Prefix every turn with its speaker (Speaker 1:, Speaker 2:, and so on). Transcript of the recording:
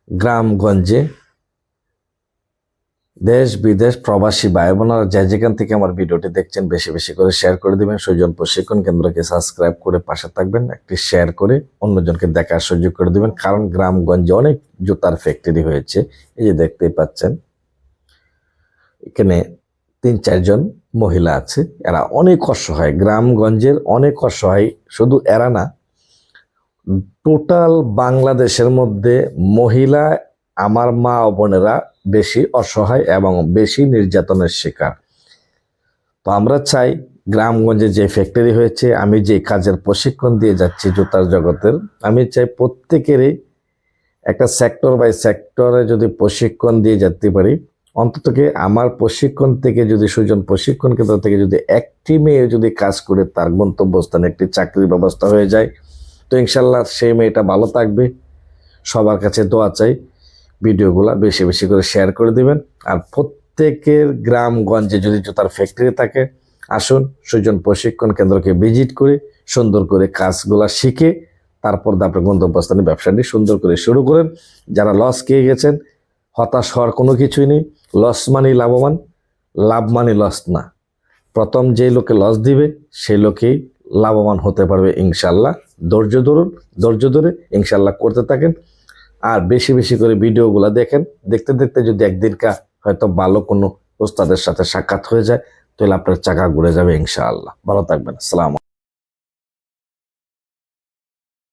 Speaker 1: গ্রামগঞ্জে দেশ বিদেশ প্রবাসী ভাই বোনেরা যে যেখান থেকে আমার ভিডিওটি দেখছেন বেশি বেশি করে শেয়ার করে দিবেন। সুজন প্রশিক্ষণ কেন্দ্রকে সাবস্ক্রাইব করে পাশে থাকবেন, একটি শেয়ার করে অন্যজনকে দেখার সুযোগ করে দিবেন। কারণ গ্রামগঞ্জে অনেক জুতার ফ্যাক্টরি হয়েছে, এই যে দেখতেই পাচ্ছেন এখানে 3-4 জন মহিলা আছে, এরা অনেক অসহায়, গ্রামগঞ্জের অনেক অসহায়। শুধু এরা না, টোটাল বাংলাদেশের মধ্যে মহিলা আমার মা ও বোনেরা বেশি অসহায় এবং বেশি নির্যাতনের শিকার। তো আমরা চাই গ্রামগঞ্জে যে ফ্যাক্টরি হয়েছে, আমি যে কাজের প্রশিক্ষণ দিয়ে যাচ্ছি জুতার জগতের, আমি চাই প্রত্যেকেরই একটা সেক্টর বাই সেক্টরে যদি প্রশিক্ষণ দিয়ে যেতে পারি, অন্ততকে আমার প্রশিক্ষণ থেকে যদি সুজন প্রশিক্ষণ কেন্দ্র থেকে যদি একটি মেয়ে যদি কাজ করে তার গন্তব্যস্থানে একটি চাকরির ব্যবস্থা হয়ে যায়, তো ইনশাল্লাহ সেই মেয়েটা ভালো থাকবে। সবার কাছে দোয়া চাই, ভিডিওগুলা বেশি বেশি করে শেয়ার করে দিবেন। আর প্রত্যেকের গ্রামগঞ্জে যদি জুতার ফ্যাক্টরি থাকে, আসুন সুজন প্রশিক্ষণ কেন্দ্রকে ভিজিট করে সুন্দর করে কাজগুলা শিখে তারপর আপনার গন্তব্যস্থানে ব্যবসাটি সুন্দর করে শুরু করেন। যারা লস খেয়ে গেছেন, হতাশ হওয়ার কোনো কিছুই নেই। লস মানেই লাভবান, লাভ মানে লস না। প্রথম যে লোকে লস দিবে সেই লোকেই লাভবান হতে পারবে ইনশাল্লাহ। ধৈর্য ধরুন, ধৈর্য ধরে ইনশাল্লাহ করতে থাকেন। আর বেশি বেশি করে ভিডিওগুলো দেখেন। দেখতে দেখতে যদি একদিনকা হয়তো ভালো কোনো ওস্তাদের সাথে সাক্ষাৎ হয়ে যায়, তাহলে আপনার চাকা ঘুরে যাবে ইনশাআল্লাহ। ভালো থাকবেন। আসসালাম।